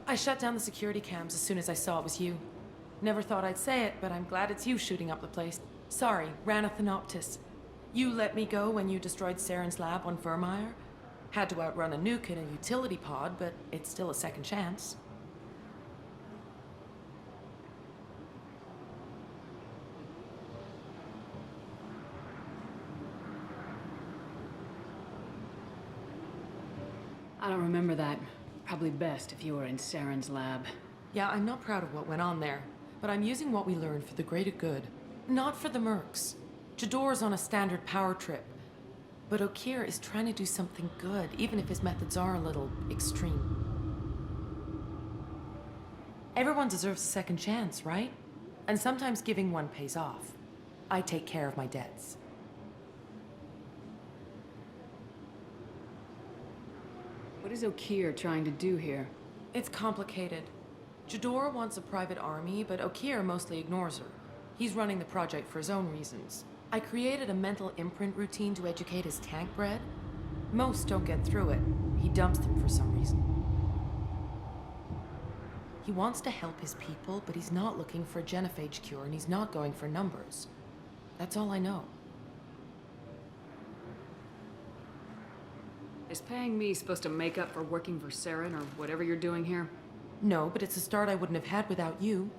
I shut down the security cams as soon as I saw it was you. Never thought I'd say it, but I'm glad it's you shooting up the place. Sorry, Ranathanoptis. You let me go when you destroyed Saren's lab on Vermeer. Had to outrun a nuke in a utility pod, but it's still a second chance. I don't remember that. Probably best if you were in Saren's lab. Yeah, I'm not proud of what went on there, but I'm using what we learned for the greater good. Not for the mercs. Jador's on a standard power trip. But Okeer is trying to do something good, even if his methods are a little extreme. Everyone deserves a second chance, right? And sometimes giving one pays off. I take care of my debts. What is Okeer trying to do here? It's complicated. Jador wants a private army, but Okeer mostly ignores her. He's running the project for his own reasons. I created a mental imprint routine to educate his tank bred. Most don't get through it. He dumps them for some reason. He wants to help his people, but he's not looking for a genophage cure, and he's not going for numbers. That's all I know. Is paying me supposed to make up for working for Saren or whatever you're doing here? No, but it's a start I wouldn't have had without you.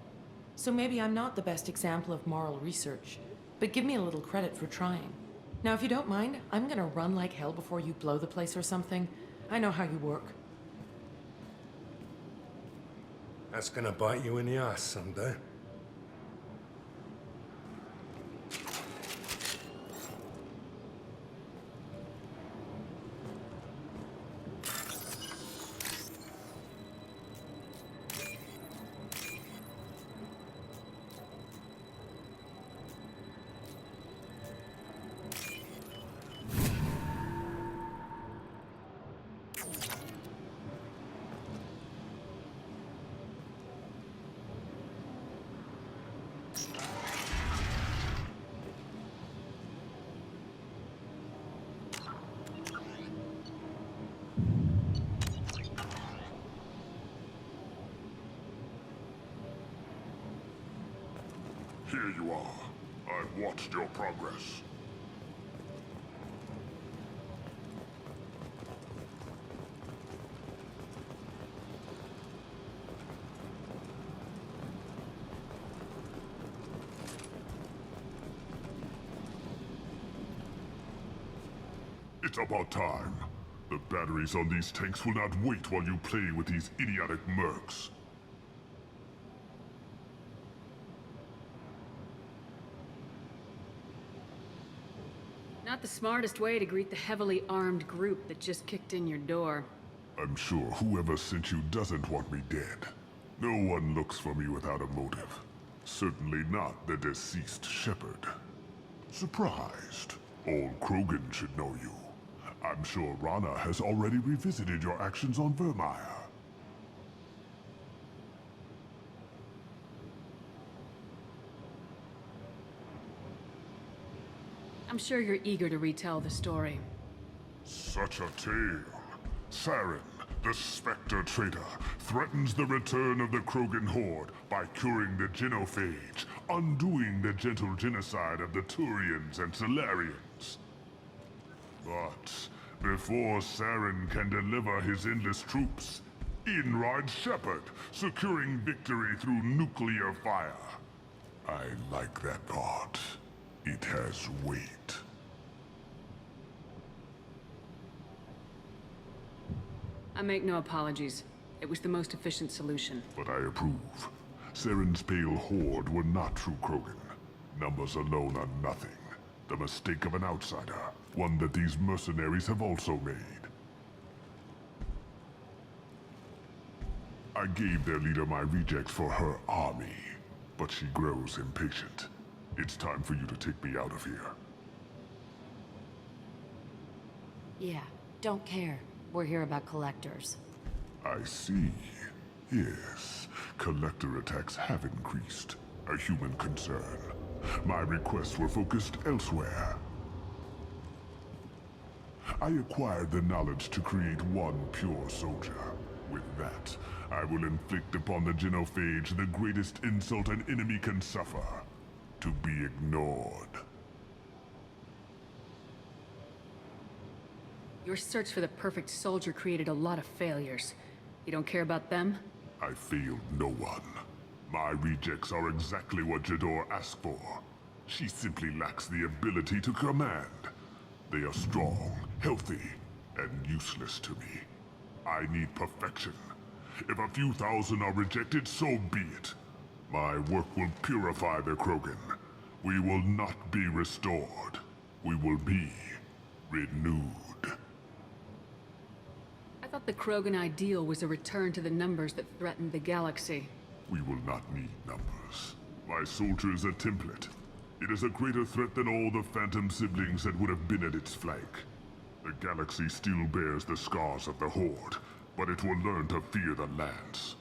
So maybe I'm not the best example of moral research, but give me a little credit for trying. Now, if you don't mind, I'm gonna run like hell before you blow the place or something. I know how you work. That's gonna bite you in the ass someday. Here you are. I've watched your progress. It's about time. The batteries on these tanks will not wait while you play with these idiotic mercs. Not the smartest way to greet the heavily armed group that just kicked in your door. I'm sure whoever sent you doesn't want me dead. No one looks for me without a motive. Certainly not the deceased shepherd. Surprised. All Krogan should know you. I'm sure Rana has already revisited your actions on Vermeer. I'm sure you're eager to retell the story. Such a tale. Saren, the Spectre traitor, threatens the return of the Krogan horde by curing the genophage, undoing the gentle genocide of the Turians and Solarians. But before Saren can deliver his endless troops, in rides Shepard, securing victory through nuclear fire. I like that part. It has weight. I make no apologies. It was the most efficient solution. But I approve. Saren's pale horde were not true Krogan. Numbers alone are nothing. The mistake of an outsider. One that these mercenaries have also made. I gave their leader my rejects for her army, but she grows impatient. It's time for you to take me out of here. Yeah, don't care. We're here about collectors. I see. Yes, collector attacks have increased. A human concern. My requests were focused elsewhere. I acquired the knowledge to create one pure soldier. With that, I will inflict upon the genophage the greatest insult an enemy can suffer. To be ignored. Your search for the perfect soldier created a lot of failures. You don't care about them? I failed no one. My rejects are exactly what Jador asked for. She simply lacks the ability to command. They are strong, healthy, and useless to me. I need perfection. If a few thousand are rejected, so be it. My work will purify the Krogan. We will not be restored. We will be renewed. I thought the Krogan ideal was a return to the numbers that threatened the galaxy. We will not need numbers. My soldier is a template. It is a greater threat than all the Phantom siblings that would have been at its flank. The galaxy still bears the scars of the Horde, but it will learn to fear the Lance.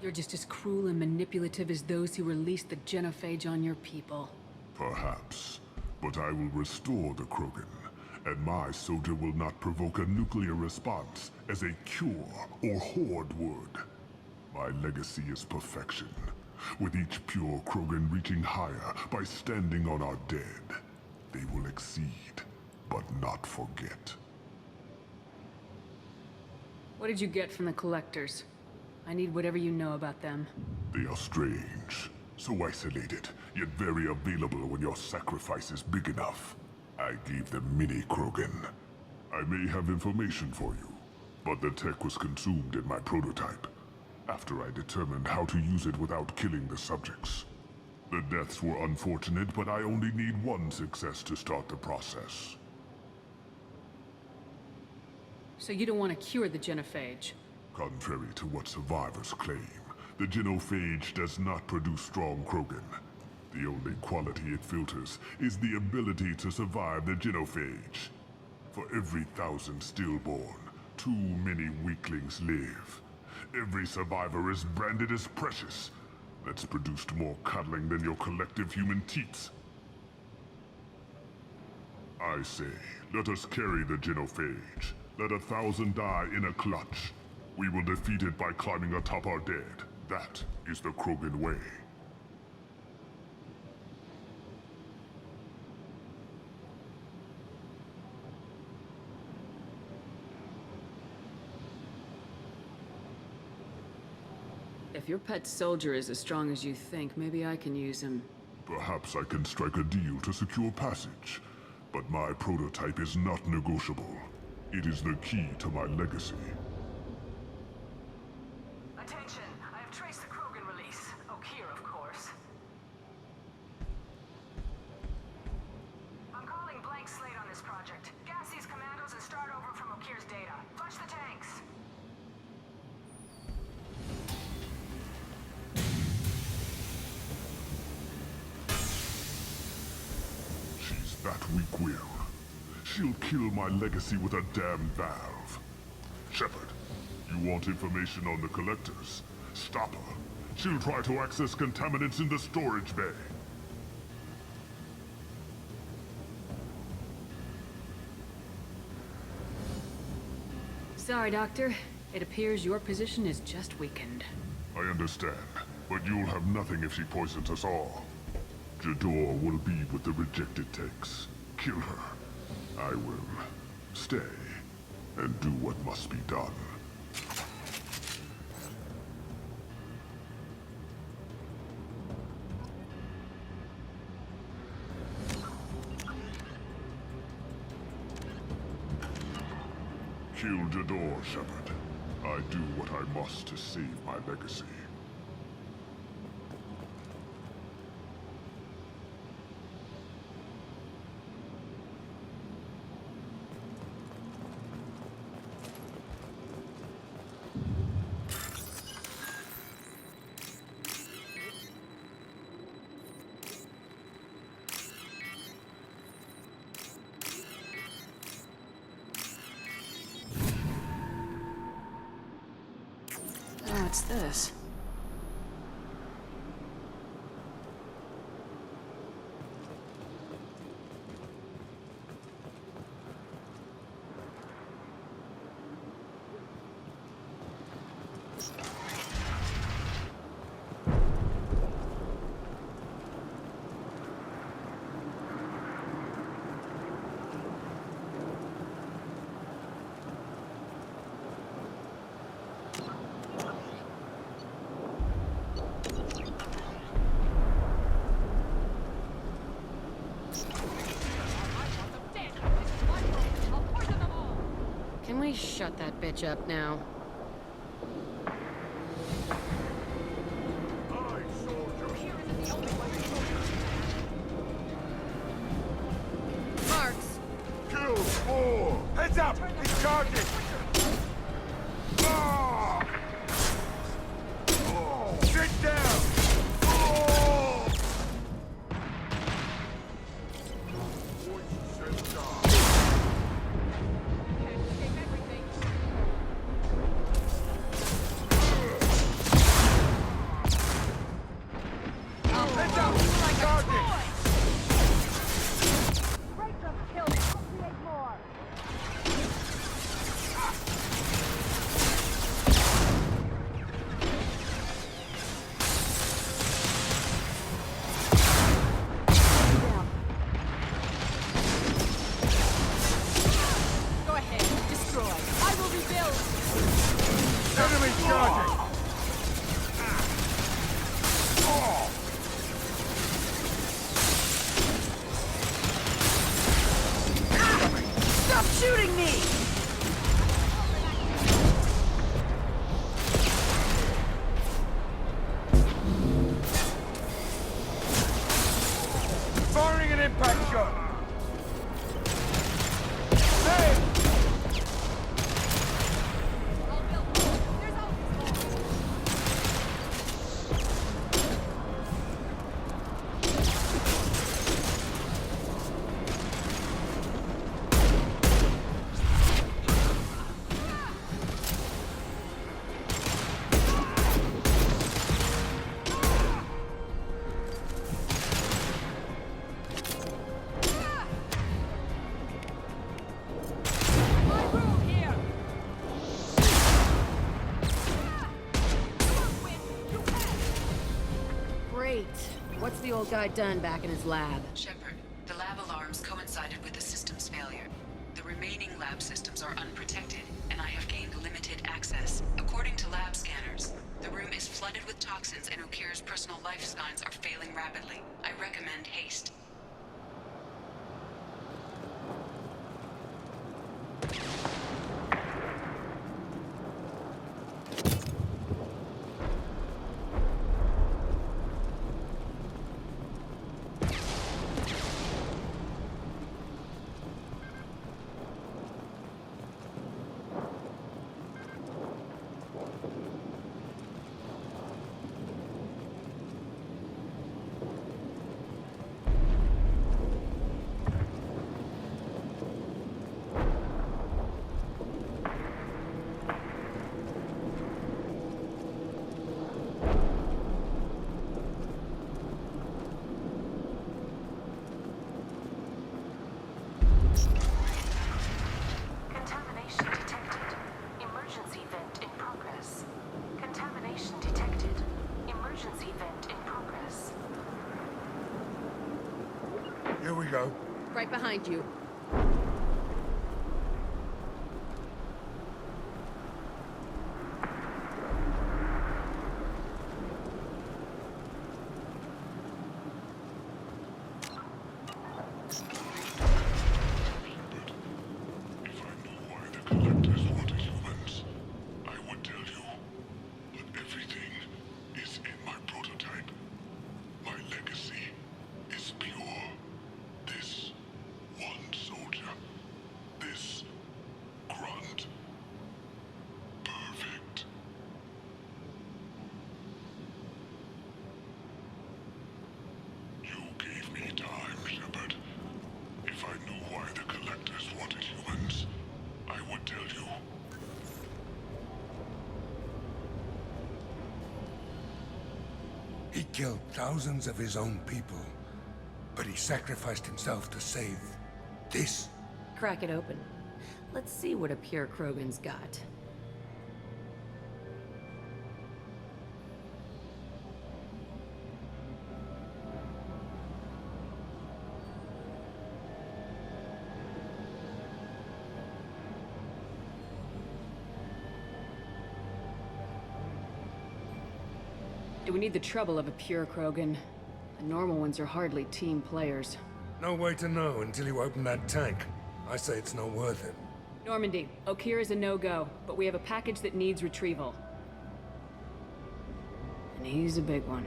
You're just as cruel and manipulative as those who released the genophage on your people. Perhaps, but I will restore the Krogan, and my soldier will not provoke a nuclear response as a cure or Horde would. My legacy is perfection, with each pure Krogan reaching higher by standing on our dead. They will exceed, but not forget. What did you get from the Collectors? I need whatever you know about them. They are strange, so isolated, yet very available when your sacrifice is big enough. I gave them mini Krogan. I may have information for you, but the tech was consumed in my prototype, after I determined how to use it without killing the subjects. The deaths were unfortunate, but I only need one success to start the process. So you don't want to cure the genophage? Contrary to what survivors claim, the genophage does not produce strong Krogan. The only quality it filters is the ability to survive the genophage. For every 1,000 stillborn, too many weaklings live. Every survivor is branded as precious. That's produced more cuddling than your collective human teats. I say, let us carry the genophage. Let 1,000 die in a clutch. We will defeat it by climbing atop our dead. That is the Krogan way. If your pet soldier is as strong as you think, maybe I can use him. Perhaps I can strike a deal to secure passage. But my prototype is not negotiable. It is the key to my legacy. Attention! I have traced the Krogan release. Okeer, of course. I'm calling blank slate on this project. Gas these commandos and start over from Okeer's data. Flush the tanks! She's that weak-willed. She'll kill my legacy with a damn valve. Shepard, you want information on the Collectors? Stop her. She'll try to access contaminants in the storage bay. Sorry, Doctor. It appears your position is just weakened. I understand, but you'll have nothing if she poisons us all. Jador will be with the rejected tanks. Kill her. I will stay and do what must be done. Kill Jador, Shepard. I do what I must to save my legacy. Oh, what's this? we shut that bitch up now? Marks! Kill more! Heads up! He's charging! Ah! Sit down! Heads up! He's charging! Go ahead, destroy. I will rebuild! Enemy charging! Stop shooting me! Firing an impact shot! Hey! Great. What's the old guy done back in his lab? Shepard, the lab alarms coincided with the system's failure. The remaining lab systems are unprotected, and I have gained limited access. According to lab scanners, the room is flooded with toxins and Okir's personal life signs are failing rapidly. I recommend haste. Contamination detected. Emergency vent in progress. Contamination detected. Emergency vent in progress. Here we go. Right behind you. If I knew why the Collectors wanted humans, I would tell you. But everything is in my prototype. My legacy is pure. This one soldier. This grunt. Perfect. You gave me time, Shepard. If I knew why the Collectors wanted humans, I would tell you. He killed thousands of his own people, but he sacrificed himself to save this. Crack it open. Let's see what a pure Krogan's got. Do we need the trouble of a pure Krogan? The normal ones are hardly team players. No way to know until you open that tank. I say it's not worth it. Normandy, Okeer is a no-go, but we have a package that needs retrieval. And he's a big one.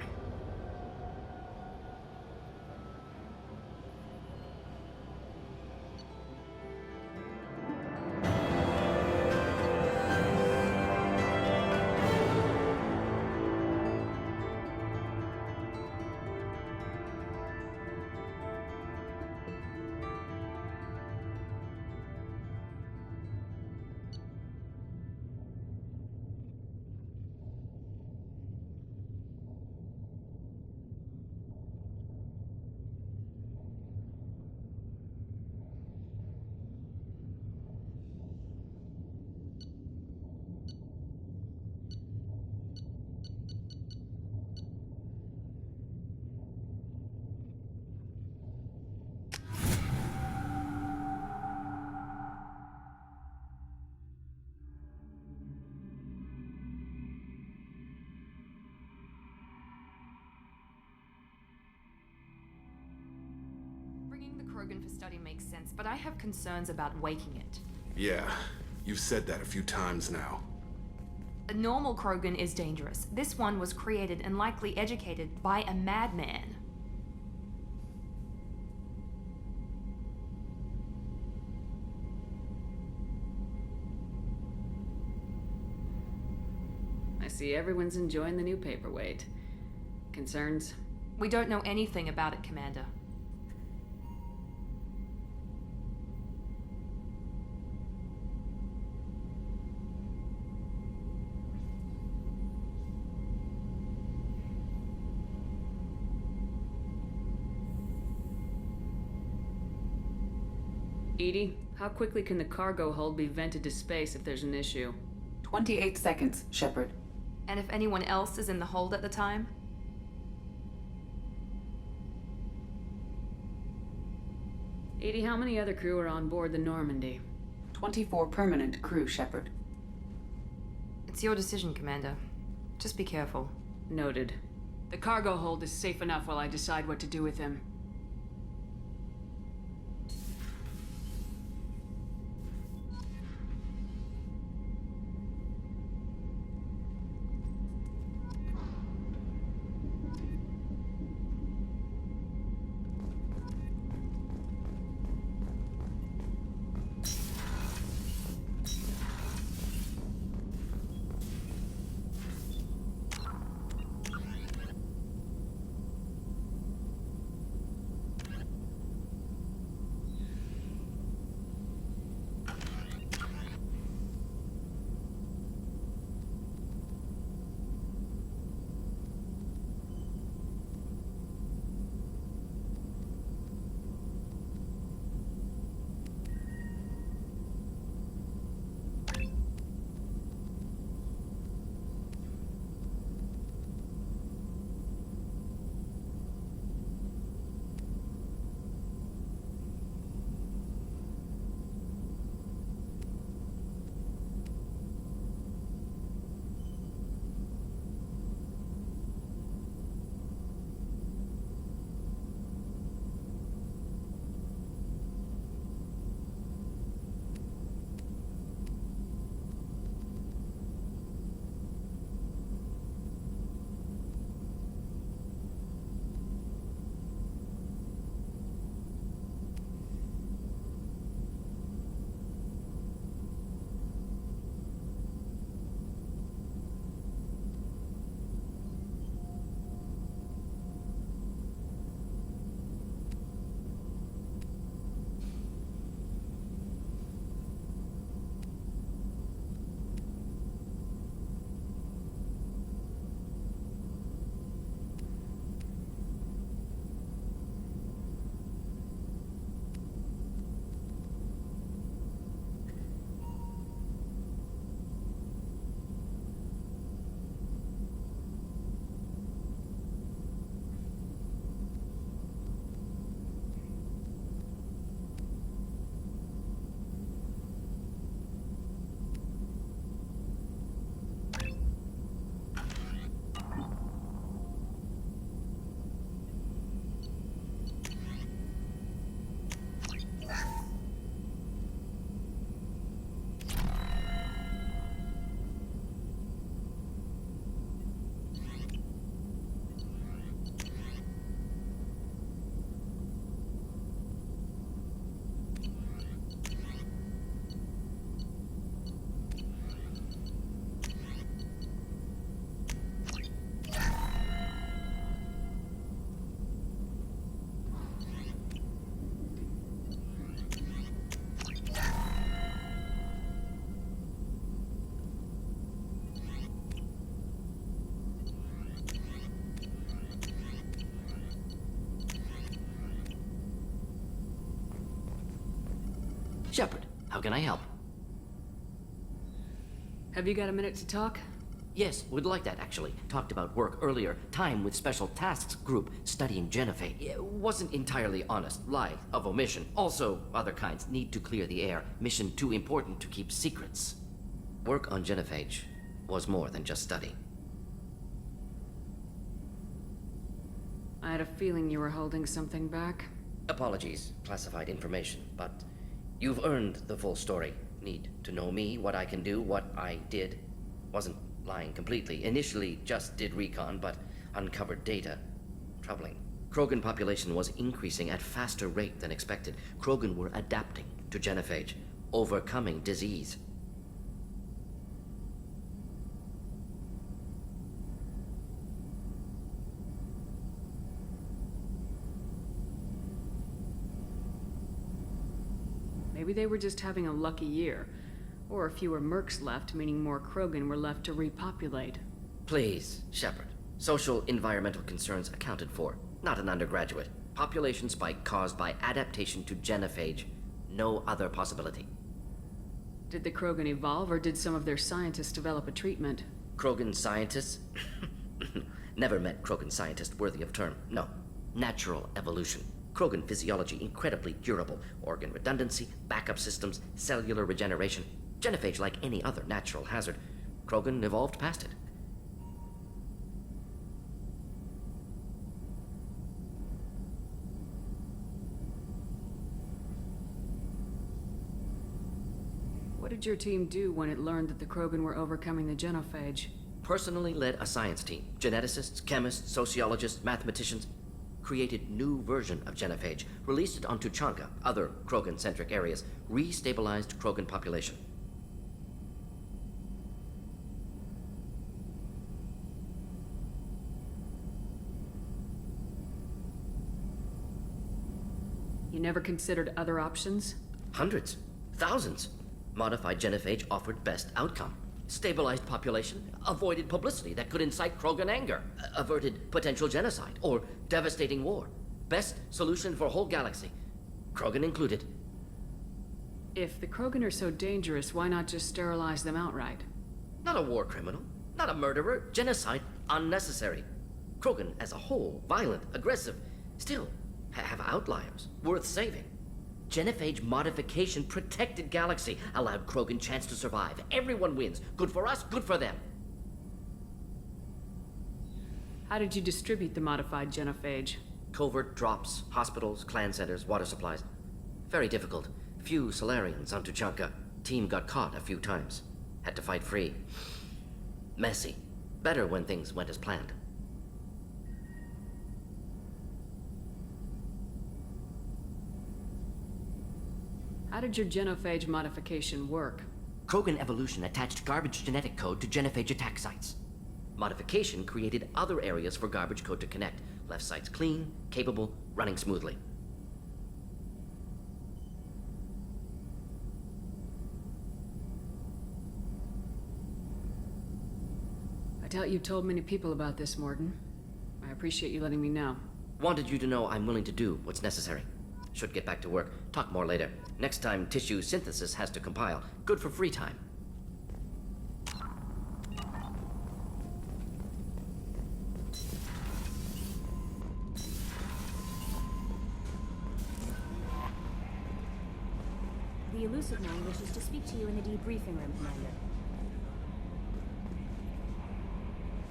Bringing the Krogan for study makes sense, but I have concerns about waking it. Yeah, you've said that a few times now. A normal Krogan is dangerous. This one was created and likely educated by a madman. I see everyone's enjoying the new paperweight. Concerns? We don't know anything about it, Commander. EDI, how quickly can the cargo hold be vented to space if there's an issue? 28 seconds, Shepard. And if anyone else is in the hold at the time? EDI, how many other crew are on board the Normandy? 24 permanent crew, Shepard. It's your decision, Commander. Just be careful. Noted. The cargo hold is safe enough while I decide what to do with him. Shepard, how can I help? Have you got a minute to talk? Yes, would like that, actually. Talked about work earlier. Time with Special Tasks Group studying Genophage. It wasn't entirely honest. Lie of omission. Also, other kinds. Need to clear the air. Mission too important to keep secrets. Work on Genophage was more than just study. I had a feeling you were holding something back. Apologies, classified information, but you've earned the full story. Need to know me, what I can do, what I did. Wasn't lying completely. Initially just did recon, but uncovered data. Troubling. Krogan population was increasing at faster rate than expected. Krogan were adapting to Genophage, overcoming disease. Maybe they were just having a lucky year. Or fewer mercs left, meaning more Krogan were left to repopulate. Please, Shepard. Social environmental concerns accounted for. Not an undergraduate. Population spike caused by adaptation to Genophage. No other possibility. Did the Krogan evolve, or did some of their scientists develop a treatment? Krogan scientists? Never met Krogan scientist worthy of term. No. Natural evolution. Krogan physiology incredibly durable. Organ redundancy, backup systems, cellular regeneration. Genophage like any other natural hazard. Krogan evolved past it. What did your team do when it learned that the Krogan were overcoming the Genophage? Personally led a science team. Geneticists, chemists, sociologists, mathematicians. Created new version of Genophage. Released it on Tuchanka, other Krogan-centric areas. Restabilized Krogan population. You never considered other options? Hundreds. Thousands. Modified Genophage offered best outcome. Stabilized population, avoided publicity that could incite Krogan anger, averted potential genocide, or devastating war. Best solution for whole galaxy. Krogan included. If the Krogan are so dangerous, why not just sterilize them outright? Not a war criminal, not a murderer. Genocide, unnecessary. Krogan as a whole, violent, aggressive. Still, have outliers, worth saving. Genophage modification protected galaxy, allowed Krogan chance to survive. Everyone wins. Good for us, good for them. How did you distribute the modified Genophage? Covert drops, hospitals, clan centers, water supplies. Very difficult. Few Solarians on Tuchanka. Team got caught a few times. Had to fight free. Messy. Better when things went as planned. How did your Genophage modification work? Krogan evolution attached garbage genetic code to Genophage attack sites. Modification created other areas for garbage code to connect. Left sites clean, capable, running smoothly. I doubt you told many people about this, Mordin. I appreciate you letting me know. Wanted you to know I'm willing to do what's necessary. Should get back to work. Talk more later. Next time, tissue synthesis has to compile. Good for free time. The Elusive Man wishes to speak to you in the debriefing room, Commander.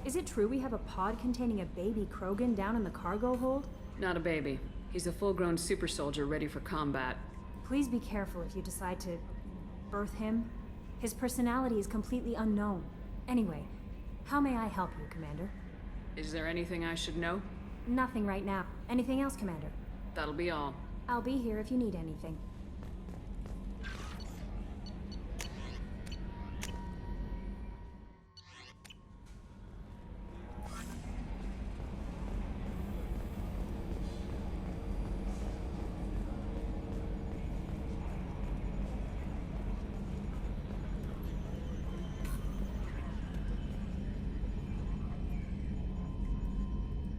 Is it true we have a pod containing a baby Krogan down in the cargo hold? Not a baby. He's a full-grown super soldier ready for combat. Please be careful if you decide to birth him. His personality is completely unknown. Anyway, how may I help you, Commander? Is there anything I should know? Nothing right now. Anything else, Commander? That'll be all. I'll be here if you need anything.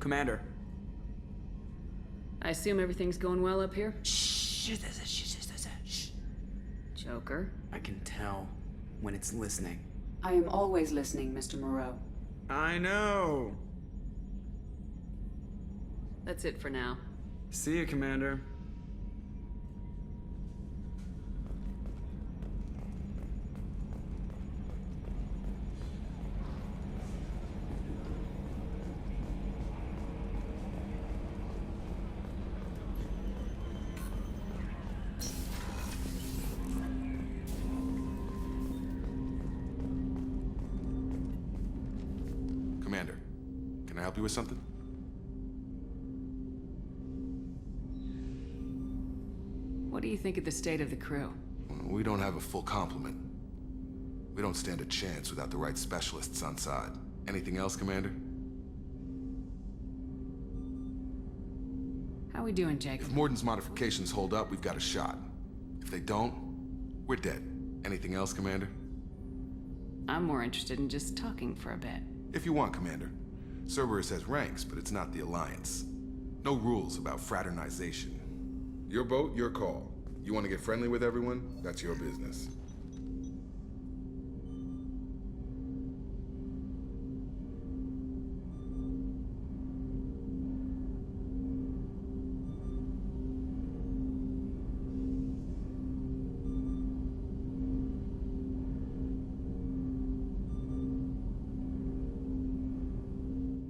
Commander. I assume everything's going well up here? Shh. Joker. I can tell when it's listening. I am always listening, Mr. Moreau. I know. That's it for now. See you, Commander. Commander, can I help you with something? What do you think of the state of the crew? We don't have a full complement. We don't stand a chance without the right specialists on side. Anything else, Commander? How we doing, Jacob? If Morden's modifications hold up, we've got a shot. If they don't, we're dead. Anything else, Commander? I'm more interested in just talking for a bit. If you want, Commander. Cerberus has ranks, but it's not the Alliance. No rules about fraternization. Your boat, your call. You want to get friendly with everyone? That's your business.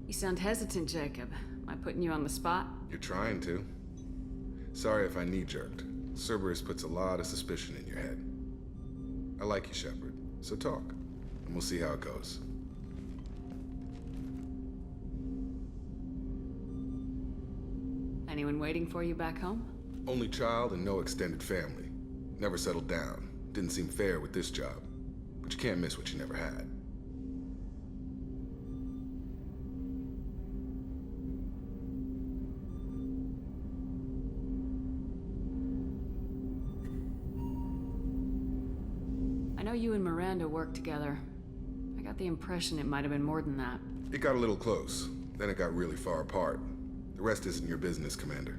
You sound hesitant, Jacob. Am I putting you on the spot? You're trying to. Sorry if I knee-jerked. Cerberus puts a lot of suspicion in your head. I like you, Shepard, so talk, and we'll see how it goes. Anyone waiting for you back home? Only child and no extended family. Never settled down. Didn't seem fair with this job. But you can't miss what you never had. I know you and Miranda work together. I got the impression it might have been more than that. It got a little close. Then it got really far apart. The rest isn't your business, Commander.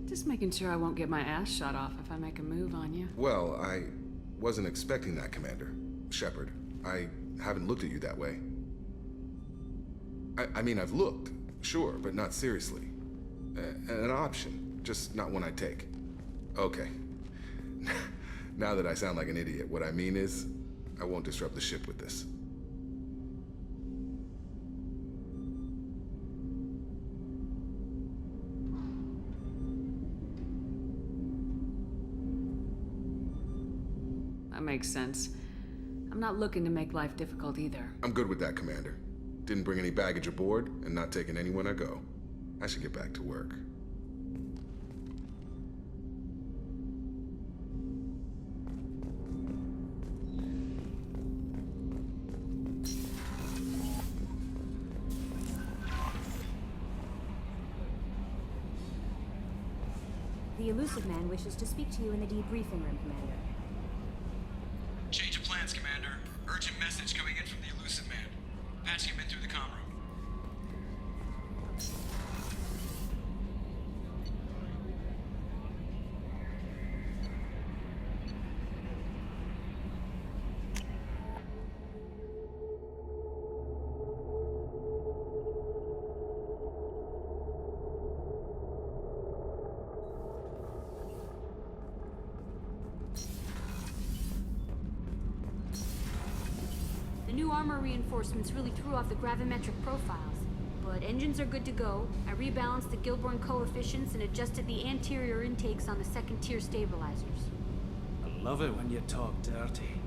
Just making sure I won't get my ass shot off if I make a move on you. Well, I wasn't expecting that, Commander. Shepard, I haven't looked at you that way. I mean, I've looked, sure, but not seriously. An option, just not one I take. Okay. Now that I sound like an idiot, what I mean is, I won't disrupt the ship with this. That makes sense. I'm not looking to make life difficult either. I'm good with that, Commander. Didn't bring any baggage aboard, and not taking anyone I go. I should get back to work. The Illusive Man wishes to speak to you in the debriefing room, Commander. Change of plans, Commander. Urgent message coming in from the Illusive Man. Patching him in through the comm room. The new armor reinforcements really threw off the gravimetric profiles. But engines are good to go. I rebalanced the Gilborn coefficients and adjusted the anterior intakes on the second-tier stabilizers. I love it when you talk dirty.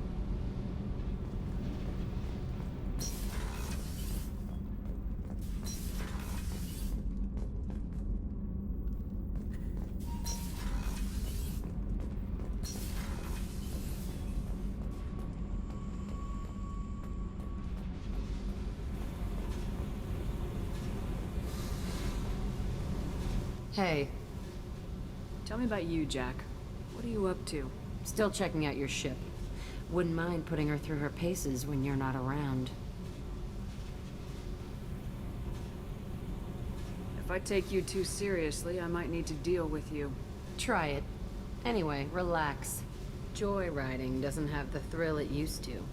Hey. Tell me about you, Jack. What are you up to? Still checking out your ship. Wouldn't mind putting her through her paces when you're not around. If I take you too seriously, I might need to deal with you. Try it. Anyway, relax. Joyriding doesn't have the thrill it used to.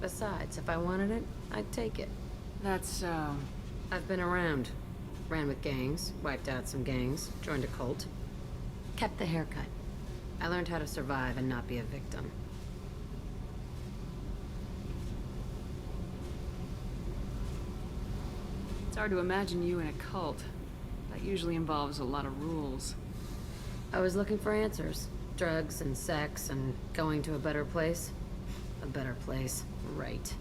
Besides, if I wanted it, I'd take it. That's, I've been around. Ran with gangs, wiped out some gangs, joined a cult. Kept the haircut. I learned how to survive and not be a victim. It's hard to imagine you in a cult. That usually involves a lot of rules. I was looking for answers. Drugs and sex and going to a better place. A better place, right.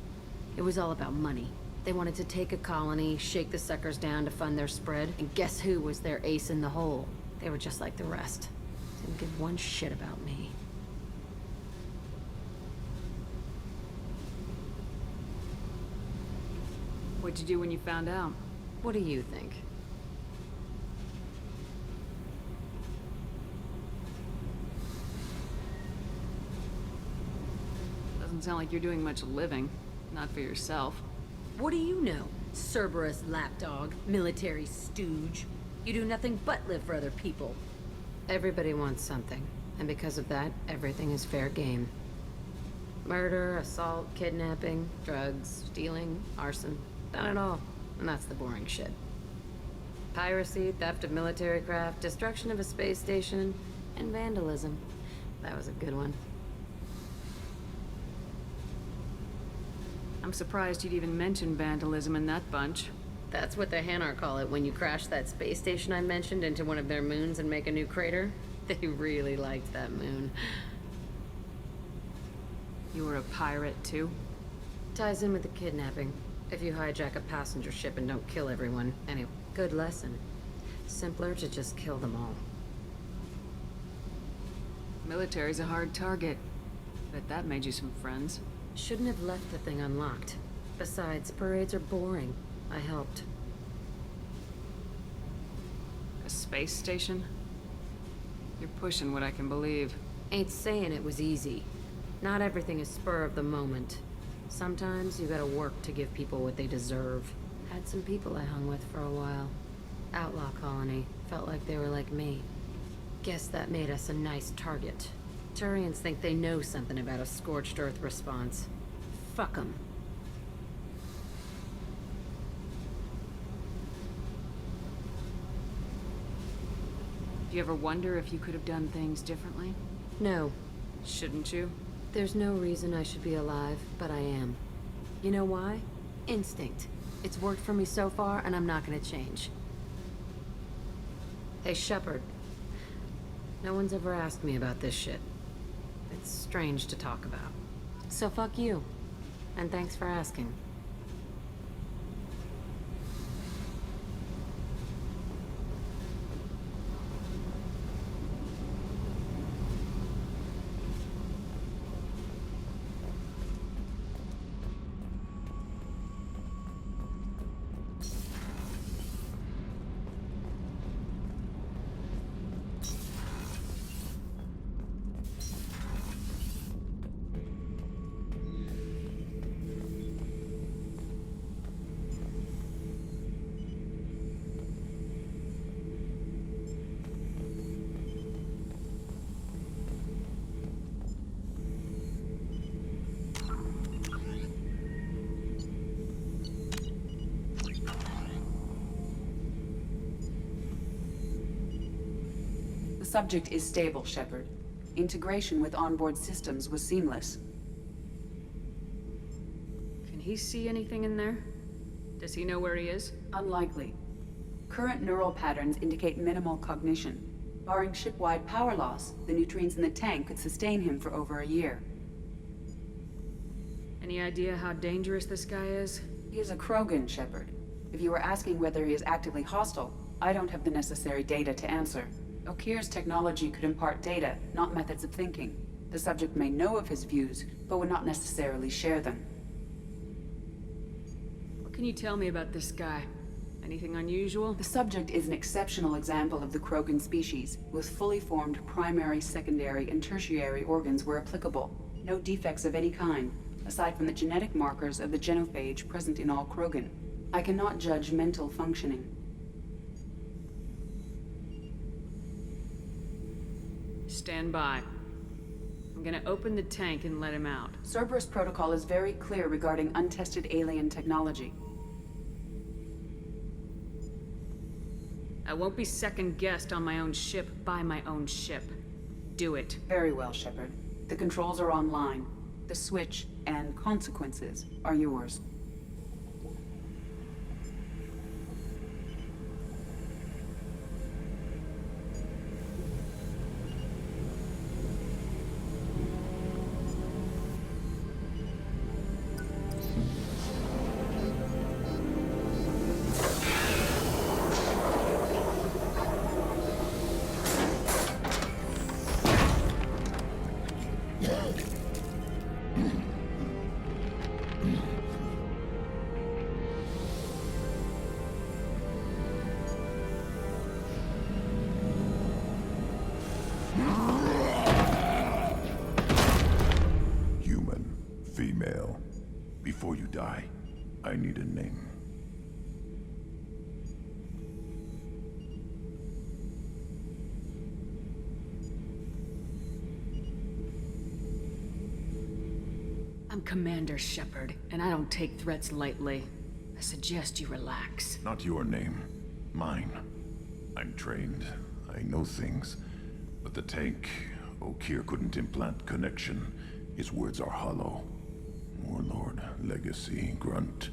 It was all about money. They wanted to take a colony, shake the suckers down to fund their spread, and guess who was their ace in the hole? They were just like the rest. Didn't give one shit about me. What'd you do when you found out? What do you think? Doesn't sound like you're doing much living. Not for yourself. What do you know? Cerberus lapdog, military stooge. You do nothing but live for other people. Everybody wants something, and because of that, everything is fair game. Murder, assault, kidnapping, drugs, stealing, arson. Done it all. And that's the boring shit. Piracy, theft of military craft, destruction of a space station, and vandalism. That was a good one. I'm surprised you'd even mention vandalism in that bunch. That's what the Hanar call it when you crash that space station I mentioned into one of their moons and make a new crater. They really liked that moon. You were a pirate, too? Ties in with the kidnapping. If you hijack a passenger ship and don't kill everyone. Anyway, good lesson. Simpler to just kill them all. Military's a hard target. Bet that made you some friends. Shouldn't have left the thing unlocked. Besides, parades are boring. I helped. A space station? You're pushing what I can believe. Ain't saying it was easy. Not everything is spur of the moment. Sometimes you gotta work to give people what they deserve. Had some people I hung with for a while. Outlaw colony. Felt like they were like me. Guess that made us a nice target. Turians think they know something about a scorched earth response. Fuck 'em. Do you ever wonder if you could have done things differently? No. Shouldn't you? There's no reason I should be alive, but I am. You know why? Instinct. It's worked for me so far, and I'm not gonna change. Hey, Shepard. No one's ever asked me about this shit. It's strange to talk about. So fuck you. And thanks for asking. The subject is stable, Shepard. Integration with onboard systems was seamless. Can he see anything in there? Does he know where he is? Unlikely. Current neural patterns indicate minimal cognition. Barring ship-wide power loss, the nutrients in the tank could sustain him for over a year. Any idea how dangerous this guy is? He is a Krogan, Shepard. If you were asking whether he is actively hostile, I don't have the necessary data to answer. Okir's technology could impart data, not methods of thinking. The subject may know of his views, but would not necessarily share them. What can you tell me about this guy? Anything unusual? The subject is an exceptional example of the Krogan species, with fully formed primary, secondary, and tertiary organs where applicable. No defects of any kind, aside from the genetic markers of the genophage present in all Krogan. I cannot judge mental functioning. Stand by. I'm gonna open the tank and let him out. Cerberus protocol is very clear regarding untested alien technology. I won't be second-guessed on my own ship by my own ship. Do it. Very well, Shepard. The controls are online. The switch and consequences are yours. Human, female. Before you die, I need a name. I'm Commander Shepard, and I don't take threats lightly. I suggest you relax. Not your name. Mine. I'm trained. I know things. But the tank, Okeer couldn't implant connection. His words are hollow. Warlord, Legacy, Grunt.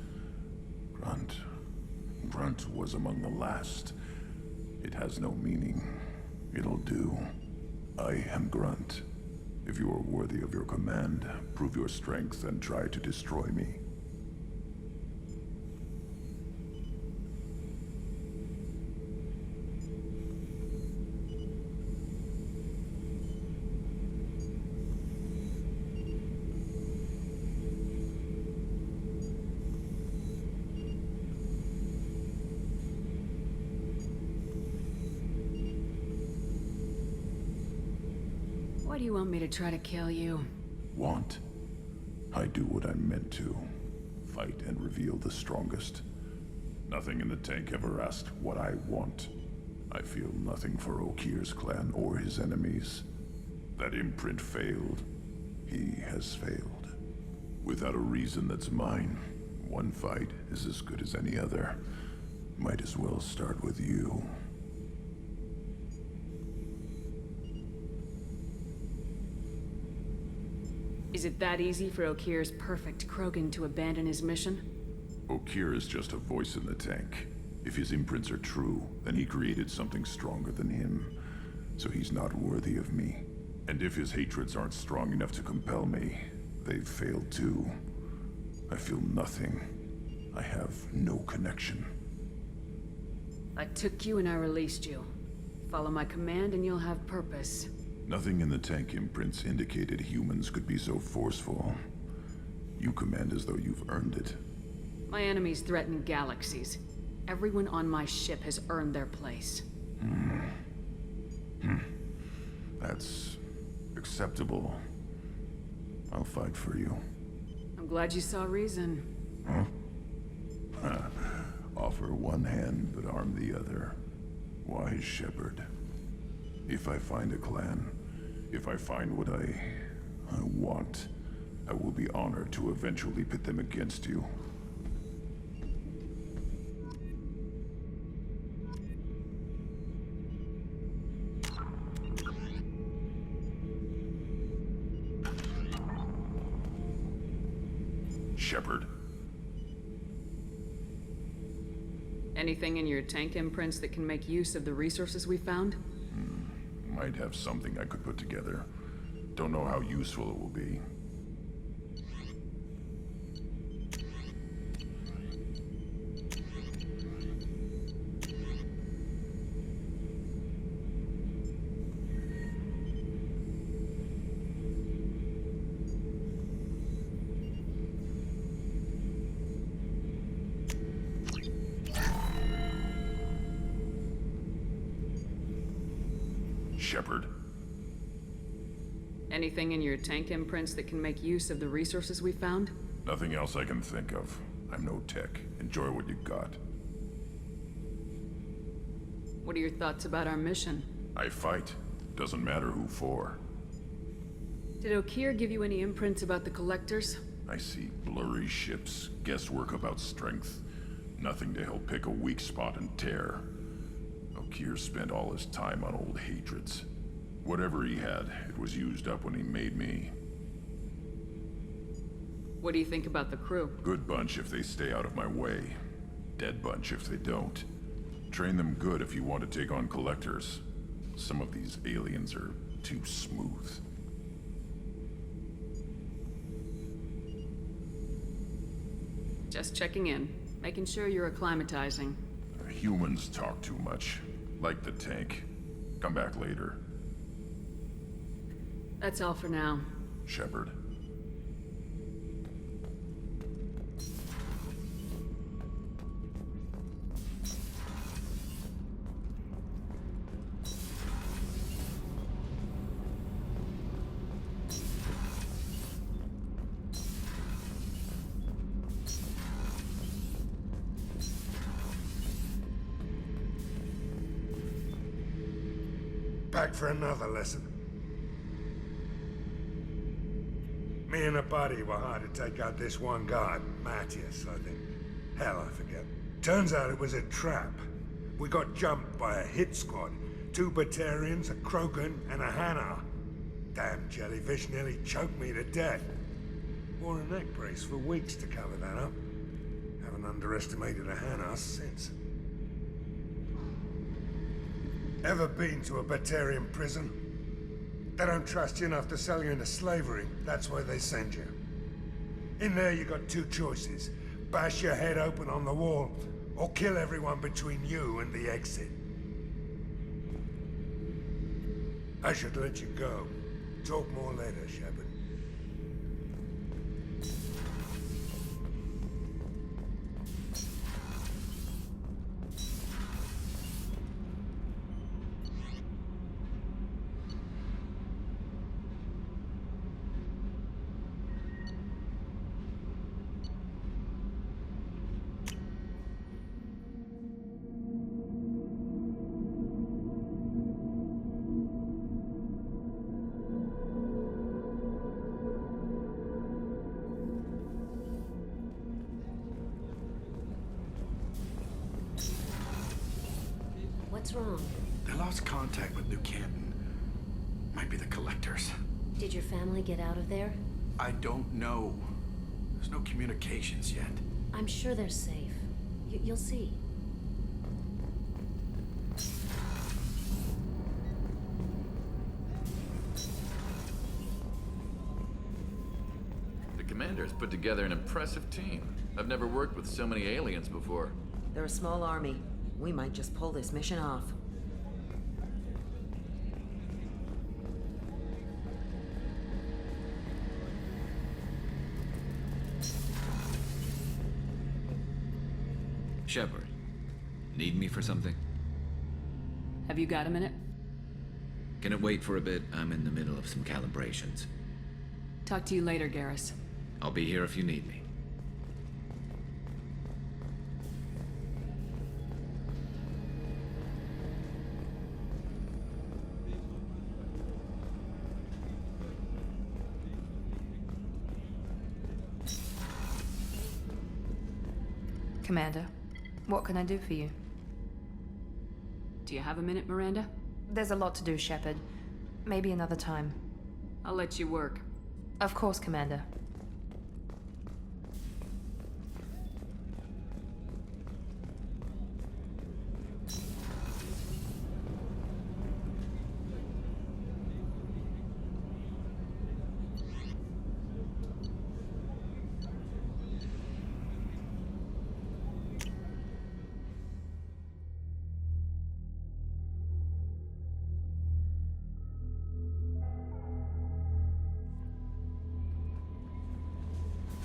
Grunt was among the last. It has no meaning. It'll do. I am Grunt. If you are worthy of your command, prove your strength and try to destroy me. Why do you want me to try to kill you? Want? I do what I'm meant to. Fight and reveal the strongest. Nothing in the tank ever asked what I want. I feel nothing for Okeer's clan or his enemies. That imprint failed. He has failed. Without a reason that's mine, one fight is as good as any other. Might as well start with you. Is it that easy for Okeer's perfect Krogan to abandon his mission? Okeer is just a voice in the tank. If his imprints are true, then he created something stronger than him. So he's not worthy of me. And if his hatreds aren't strong enough to compel me, they've failed too. I feel nothing. I have no connection. I took you and I released you. Follow my command and you'll have purpose. Nothing in the tank imprints indicated humans could be so forceful. You command as though you've earned it. My enemies threaten galaxies. Everyone on my ship has earned their place. That's acceptable. I'll fight for you. I'm glad you saw reason. Huh? Offer one hand, but arm the other. Wise Shepard. If I find a clan, if I find what I want, I will be honored to eventually pit them against you. Shepard. Anything in your tank imprints that can make use of the resources we found? Might have something I could put together. Don't know how useful it will be. Shepard. Anything in your tank imprints that can make use of the resources we found? Nothing else I can think of. I'm no tech. Enjoy what you got. What are your thoughts about our mission? I fight. Doesn't matter who for. Did Okeer give you any imprints about the Collectors? I see blurry ships, guesswork about strength. Nothing to help pick a weak spot and tear. Okeer spent all his time on old hatreds. Whatever he had, it was used up when he made me. What do you think about the crew? Good bunch if they stay out of my way. Dead bunch if they don't. Train them good if you want to take on Collectors. Some of these aliens are too smooth. Just checking in. Making sure you're acclimatizing. Humans talk too much. Like the tank. Come back later. That's all for now. Shepard. Back for another lesson. Me and a buddy were hired to take out this one guy, Matthias, I think. Hell, I forget. Turns out it was a trap. We got jumped by a hit squad. 2 Batarians, a Krogan, and a Hanar. Damn jellyfish nearly choked me to death. Wore a neck brace for weeks to cover that up. Haven't underestimated a Hanar since. Ever been to a Batarian prison? They don't trust you enough to sell you into slavery. That's where they send you. In there you got 2 choices. Bash your head open on the wall, or kill everyone between you and the exit. I should let you go. Talk more later, Shepard. What's wrong? They lost contact with New Canton. Might be the Collectors. Did your family get out of there? I don't know. There's no communications yet. I'm sure they're safe. You'll see. The Commander's put together an impressive team. I've never worked with so many aliens before. They're a small army. We might just pull this mission off. Shepard, need me for something? Have you got a minute? Can it wait for a bit? I'm in the middle of some calibrations. Talk to you later, Garrus. I'll be here if you need me. Commander, what can I do for you? Do you have a minute, Miranda? There's a lot to do, Shepard. Maybe another time. I'll let you work. Of course, Commander.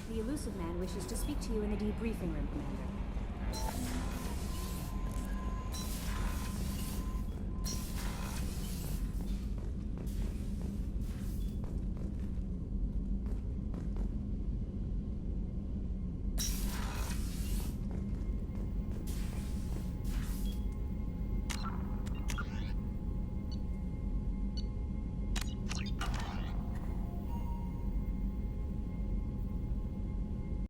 The Illusive Man wishes to speak to you in the debriefing room, Commander.